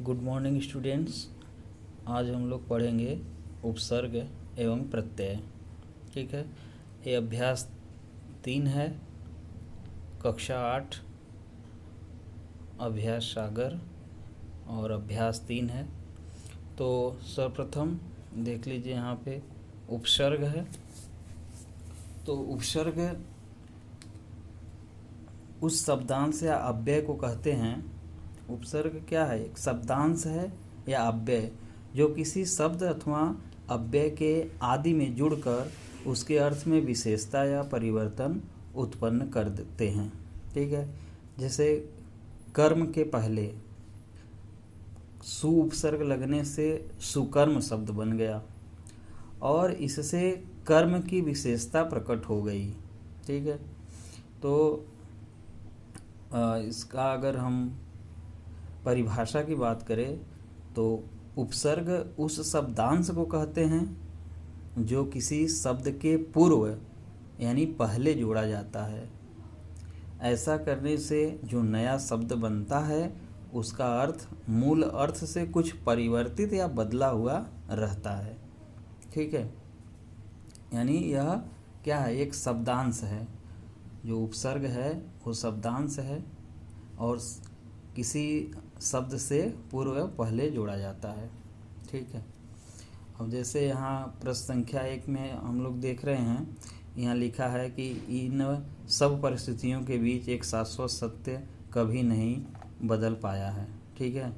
Good morning students. आज हम लोग पढ़ेंगे उपसर्ग एवं प्रत्यय। ठीक है, ये अभ्यास 3 है, कक्षा 8 अभ्यास सागर और अभ्यास 3 है। तो सर्वप्रथम देख लीजिए, यहाँ पे उपसर्ग है। तो उपसर्ग उस शब्दांश या अव्यय को कहते हैं। उपसर्ग क्या है? एक शब्दांश है या अव्यय जो किसी शब्द अथवा अव्यय के आदि में जुड़कर उसके अर्थ में विशेषता या परिवर्तन उत्पन्न कर देते हैं। ठीक है, जैसे कर्म के पहले सु उपसर्ग लगने से सुकर्म शब्द बन गया और इससे कर्म की विशेषता प्रकट हो गई। ठीक है, तो इसका अगर हम परिभाषा की बात करें तो उपसर्ग उस शब्दांश को कहते हैं जो किसी शब्द के पूर्व यानी पहले जोड़ा जाता है। ऐसा करने से जो नया शब्द बनता है उसका अर्थ मूल अर्थ से कुछ परिवर्तित या बदला हुआ रहता है। ठीक है, यानी यह क्या है? एक शब्दांश है। जो उपसर्ग है वो शब्दांश है और किसी शब्द से पूर्व पहले जोड़ा जाता है। ठीक है, अब जैसे यहाँ प्रश्न संख्या 1 में हम लोग देख रहे हैं, यहाँ लिखा है कि इन सब परिस्थितियों के बीच एक शाश्वत सत्य कभी नहीं बदल पाया है। ठीक है,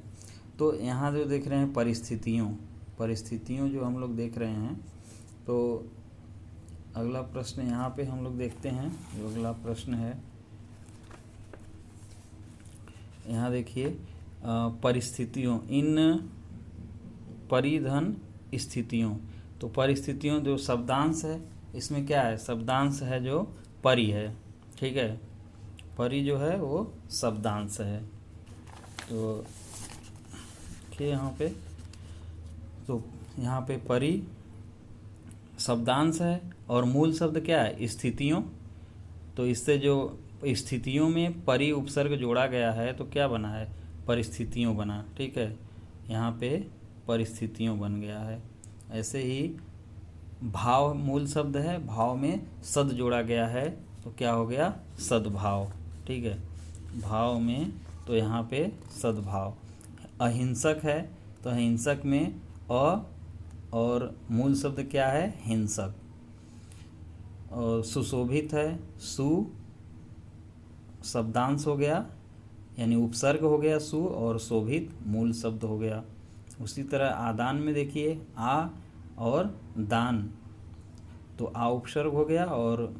तो यहाँ जो देख रहे हैं परिस्थितियों जो हम लोग देख रहे हैं, तो अगला प्रश्न यहाँ पे हम लोग देखते हैं। जो अगला प्रश्न है यहाँ देखिए, परिस्थितियों, इन परिधन स्थितियों। तो परिस्थितियों जो शब्दांश है, इसमें क्या है? शब्दांश है जो परि है। ठीक है, परि जो है वो शब्दांश है। तो देखिए यहाँ पे परि शब्दांश है और मूल शब्द क्या है? स्थितियों। तो इससे जो स्थितियों में परि उपसर्ग जोड़ा गया है तो क्या बना है? परिस्थितियों बना। ठीक है, यहाँ पे परिस्थितियों बन गया है। ऐसे ही भाव मूल शब्द है, भाव में सद जोड़ा गया है तो क्या हो गया? सद्भाव। ठीक है, भाव में तो यहाँ पे सद्भाव। अहिंसक है तो अहिंसक में अ और मूल शब्द क्या है? हिंसक। और सुशोभित है, सु शब्दांश हो गया यानी उपसर्ग हो गया सु, और शोभित मूल शब्द हो गया। उसी तरह आदान में देखिए आ और दान, तो आ उपसर्ग हो गया और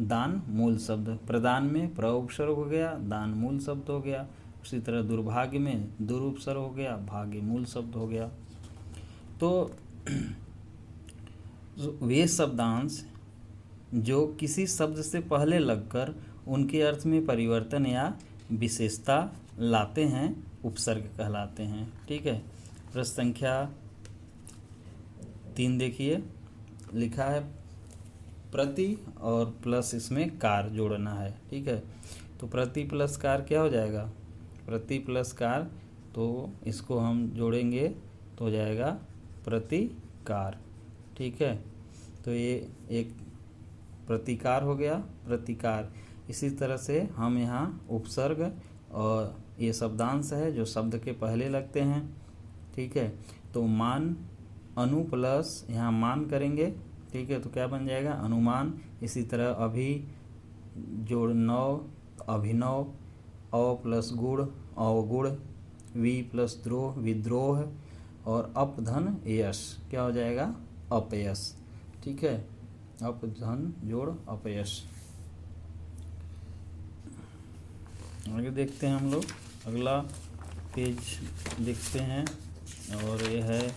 दान मूल शब्द। प्रदान में प्र उपसर्ग हो गया, दान मूल शब्द हो गया। उसी तरह दुर्भाग्य में दुर उपसर्ग हो गया, भाग्य मूल शब्द हो गया। तो वे शब्दांश जो किसी शब्द से पहले लगकर उनके अर्थ में परिवर्तन या विशेषता लाते हैं उपसर्ग कहलाते हैं। ठीक है, प्रश्न संख्या 3 देखिए, लिखा है प्रति और प्लस इसमें कार जोड़ना है। ठीक है, तो प्रति प्लस कार क्या हो जाएगा? प्रति प्लस कार, तो इसको हम जोड़ेंगे तो हो जाएगा प्रतिकार। ठीक है, तो ये एक प्रतिकार हो गया, प्रतिकार। इसी तरह से हम यहाँ उपसर्ग और ये शब्दांश है जो शब्द के पहले लगते हैं। ठीक है, तो मान अनु प्लस यहाँ मान करेंगे। ठीक है, तो क्या बन जाएगा? अनुमान। इसी तरह अभि जोड़ नव, अभिनव। अव प्लस गुण, अवगुण। वि प्लस द्रोह, विद्रोह। और अप धन यश, क्या हो जाएगा? अपयश। ठीक है, अप धन जोड़ अपयश। आगे देखते हैं हम लोग, अगला पेज देखते हैं और ये है,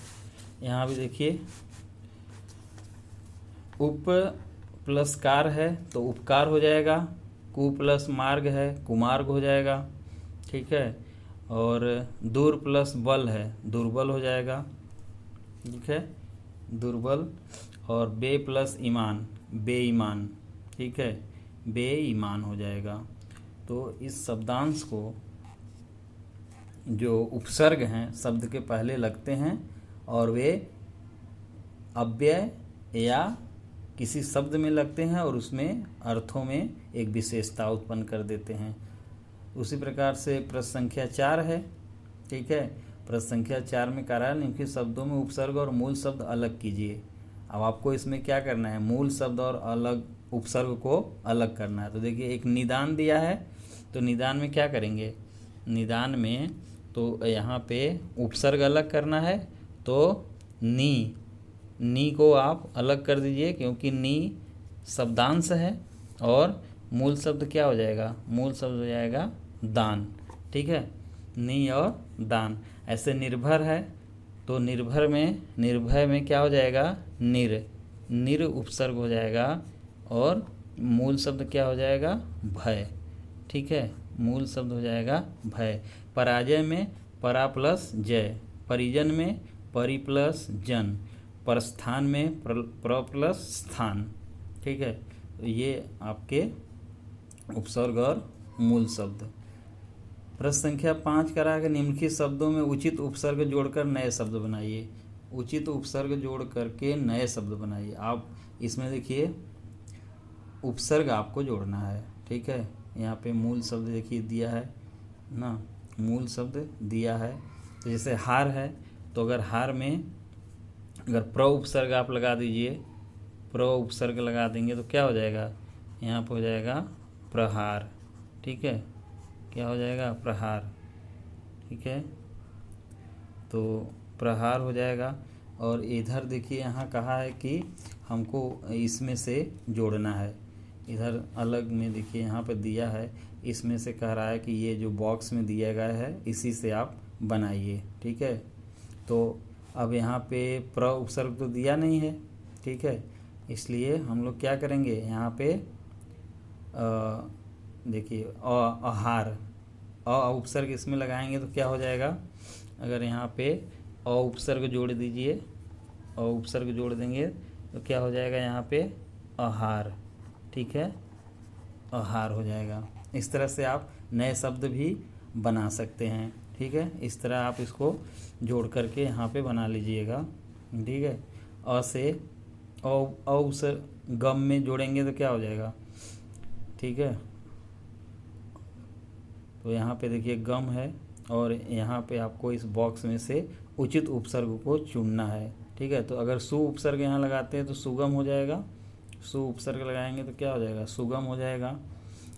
यहाँ भी देखिए उप प्लस कार है तो उपकार हो जाएगा। कु प्लस मार्ग है, कुमार्ग हो जाएगा। ठीक है, और दूर प्लस बल है, दुर्बल हो जाएगा। ठीक है, दुर्बल। और बे प्लस ईमान, बेईमान। ठीक है, बेईमान हो जाएगा। तो इस शब्दांश को जो उपसर्ग हैं शब्द के पहले लगते हैं और वे अव्यय या किसी शब्द में लगते हैं और उसमें अर्थों में एक विशेषता उत्पन्न कर देते हैं। उसी प्रकार से प्रश्न संख्या 4 है। ठीक है, प्रश्न संख्या 4 में कह रहा है निम्नलिखित शब्दों में उपसर्ग और मूल शब्द अलग कीजिए। अब आपको इसमें क्या करना है, मूल शब्द और अलग उपसर्ग को अलग करना है। तो देखिए एक निदान दिया है, तो निदान में क्या करेंगे, निदान में तो यहाँ पे उपसर्ग अलग करना है, तो नी को आप अलग कर दीजिए क्योंकि नी शब्दांश है और मूल शब्द क्या हो जाएगा, मूल शब्द हो जाएगा दान। ठीक है, नी और दान। ऐसे निर्भर है तो निर्भय में क्या हो जाएगा, निर उपसर्ग हो जाएगा और मूल शब्द क्या हो जाएगा, भय। ठीक है, मूल शब्द हो जाएगा भय। पराजय में परा प्लस जय, परिजन में परि प्लस जन, प्रस्थान में प्र प्लस स्थान। ठीक है, तो ये आपके उपसर्ग और मूल शब्द। प्रश्न संख्या 5 करा के निम्नलिखित शब्दों में उचित उपसर्ग जोड़कर नए शब्द बनाइए। उचित उपसर्ग जोड़ करके नए शब्द बनाइए। आप इसमें देखिए उपसर्ग आपको जोड़ना है। ठीक है, यहाँ पे मूल शब्द देखिए दिया है ना, मूल शब्द दिया है। तो जैसे हार है, तो अगर हार में अगर प्र उपसर्ग आप लगा दीजिए, प्र उपसर्ग लगा देंगे तो क्या हो जाएगा, यहाँ पर हो जाएगा प्रहार। ठीक है, क्या हो जाएगा, प्रहार। ठीक है, तो प्रहार हो जाएगा। और इधर देखिए यहाँ कहा है कि हमको इसमें से जोड़ना है। इधर अलग में देखिए यहाँ पे दिया है, इसमें से कह रहा है कि ये जो बॉक्स में दिया गया है इसी से आप बनाइए। ठीक है, तो अब यहाँ पे प्र उपसर्ग तो दिया नहीं है। ठीक है, इसलिए हम लोग क्या करेंगे, यहाँ पे देखिए आहार, उपसर्ग इसमें लगाएंगे तो क्या हो जाएगा, अगर यहाँ पे उपसर्ग जोड़ दीजिए, उपसर्ग जोड़ देंगे तो क्या हो जाएगा, यहाँ पे आहार। ठीक है, आहार हो जाएगा। इस तरह से आप नए शब्द भी बना सकते हैं। ठीक है, इस तरह आप इसको जोड़ करके यहाँ पे बना लीजिएगा। ठीक है, अ से उपसर्ग गम में जोड़ेंगे तो क्या हो जाएगा। ठीक है, तो यहाँ पे देखिए गम है और यहाँ पे आपको इस बॉक्स में से उचित उपसर्ग को चुनना है। ठीक है, तो अगर सु उपसर्ग यहाँ लगाते हैं तो सुगम हो जाएगा, सु उपसर्ग लगाएंगे तो क्या हो जाएगा, सुगम हो जाएगा।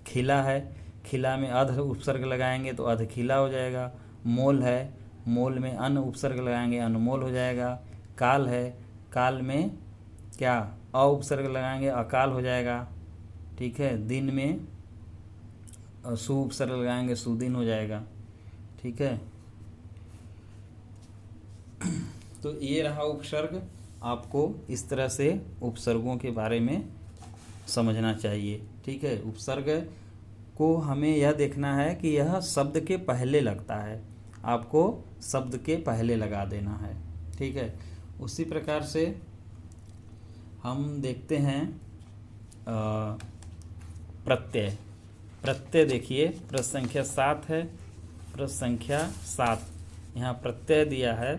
खिला है, खिला में अध उपसर्ग लगाएंगे तो अधखिला हो जाएगा। मोल है, मोल में अन उपसर्ग लगाएंगे अनमोल हो जाएगा। काल है, काल में क्या अ उपसर्ग लगाएंगे अकाल हो जाएगा। ठीक है, दिन में सु उपसर्ग लगाएंगे सुदिन हो जाएगा। ठीक है, तो ये रहा उपसर्ग। आपको इस तरह से उपसर्गों के बारे में समझना चाहिए। ठीक है, उपसर्ग को हमें यह देखना है कि यह शब्द के पहले लगता है, आपको शब्द के पहले लगा देना है। ठीक है, उसी प्रकार से हम देखते हैं प्रत्यय। प्रत्यय देखिए प्रश्न संख्या 7 है, प्रश्न संख्या 7 यहाँ प्रत्यय दिया है।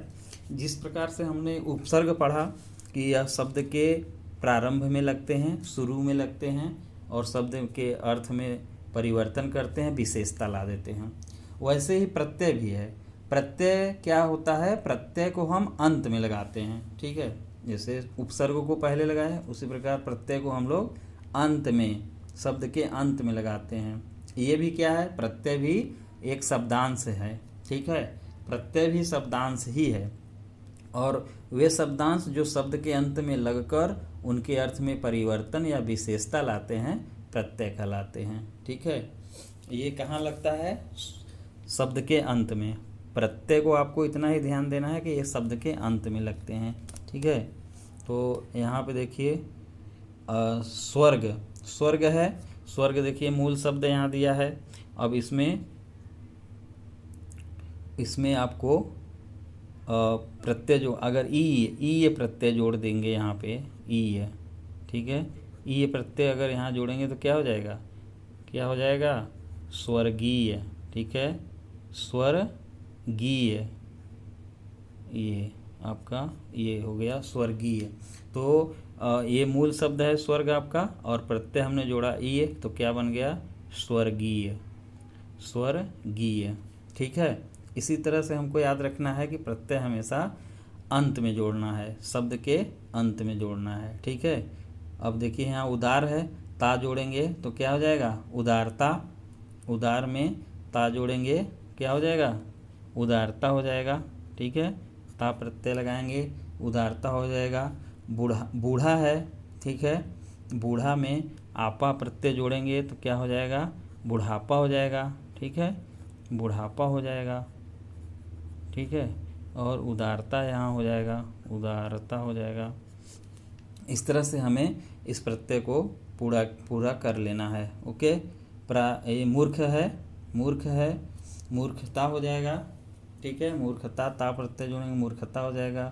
जिस प्रकार से हमने उपसर्ग पढ़ा कि यह शब्द के प्रारंभ में लगते हैं, शुरू में लगते हैं और शब्द के अर्थ में परिवर्तन करते हैं, विशेषता ला देते हैं, वैसे ही प्रत्यय भी है। प्रत्यय क्या होता है, प्रत्यय को हम अंत में लगाते हैं। ठीक है, जैसे उपसर्ग को पहले लगाए उसी प्रकार प्रत्यय को हम लोग अंत में, शब्द के अंत में लगाते हैं। ये भी क्या है, प्रत्यय भी एक शब्दांश है। ठीक है, प्रत्यय भी शब्दांश ही है और वे शब्दांश जो शब्द के अंत में लगकर उनके अर्थ में परिवर्तन या विशेषता लाते हैं प्रत्यय कहलाते हैं। ठीक है, ये कहाँ लगता है, शब्द के अंत में। प्रत्यय को आपको इतना ही ध्यान देना है कि ये शब्द के अंत में लगते हैं। ठीक है, तो यहाँ पे देखिए स्वर्ग, स्वर्ग है, स्वर्ग देखिए मूल शब्द यहाँ दिया है। अब इसमें आपको प्रत्यय जो अगर ई ये प्रत्यय जोड़ देंगे यहाँ पे ई है। ठीक है, ई ये प्रत्यय अगर यहाँ जोड़ेंगे तो क्या हो जाएगा, क्या हो जाएगा, स्वर्गीय। ठीक है, स्वर्गीय। स्वर्गीय, ये आपका ये हो गया स्वर्गीय। तो ये मूल शब्द है स्वर्ग आपका, और प्रत्यय हमने जोड़ा ईय, तो क्या बन गया स्वर्गीय, स्वर्गीय। ठीक है। इसी तरह से हमको याद रखना है कि प्रत्यय हमेशा अंत में जोड़ना है, शब्द के अंत में जोड़ना है। ठीक है। अब देखिए यहाँ उदार है, ता जोड़ेंगे तो क्या हो जाएगा उदारता, उदार में ता जोड़ेंगे क्या हो जाएगा उदारता हो जाएगा। ठीक है। ता प्रत्यय लगाएंगे उदारता हो जाएगा। बूढ़ा है, ठीक है, बूढ़ा में आपा प्रत्यय जोड़ेंगे तो क्या हो जाएगा बुढ़ापा हो जाएगा। ठीक है, बुढ़ापा हो जाएगा। ठीक है। और उदारता यहाँ हो जाएगा उदारता हो जाएगा। इस तरह से हमें इस प्रत्यय को पूरा कर लेना है। ओके। ये मूर्ख है मूर्खता हो जाएगा। ठीक है, मूर्खता ता प्रत्यय जोड़ेंगे मूर्खता हो जाएगा।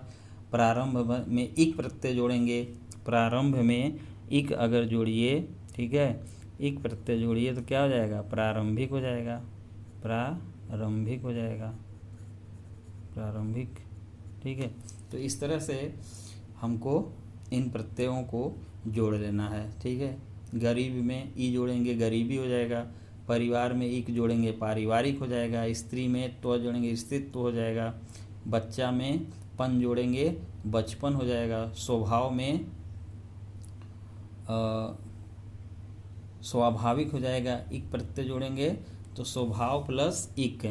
प्रारंभ में इक प्रत्यय जोड़ेंगे, प्रारंभ में इक अगर जोड़िए, ठीक है, इक प्रत्यय जोड़िए तो क्या हो जाएगा प्रारंभिक हो जाएगा, प्रारंभिक हो जाएगा, प्रारंभिक। ठीक है। तो इस तरह से हमको इन प्रत्ययों को जोड़ लेना है। ठीक है। गरीब में ई जोड़ेंगे गरीबी हो जाएगा, परिवार में इक जोड़ेंगे पारिवारिक हो जाएगा, स्त्री में तो जोड़ेंगे स्त्रीत्व हो जाएगा, बच्चा में पन जोड़ेंगे बचपन हो जाएगा, स्वभाव में स्वाभाविक हो जाएगा, इक प्रत्यय जोड़ेंगे तो स्वभाव प्लस इक।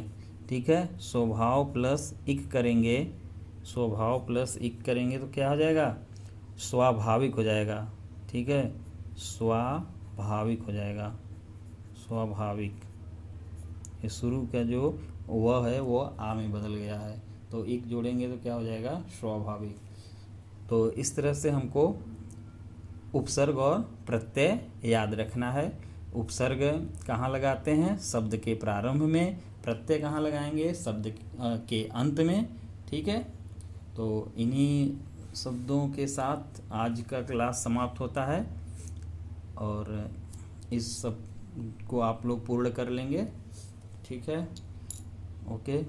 ठीक है, स्वभाव प्लस इक करेंगे, स्वभाव प्लस इक करेंगे तो क्या हो जाएगा स्वाभाविक हो जाएगा। ठीक है, स्वाभाविक हो जाएगा, स्वाभाविक। ये शुरू का जो वह है वो आ में बदल गया है, तो एक जोड़ेंगे तो क्या हो जाएगा स्वाभाविक। तो इस तरह से हमको उपसर्ग और प्रत्यय याद रखना है। उपसर्ग कहाँ लगाते हैं शब्द के प्रारंभ में, प्रत्यय कहाँ लगाएंगे शब्द के अंत में। ठीक है। तो इन्हीं शब्दों के साथ आज का क्लास समाप्त होता है, और इस सब को आप लोग पूर्ण कर लेंगे। ठीक है। ओके।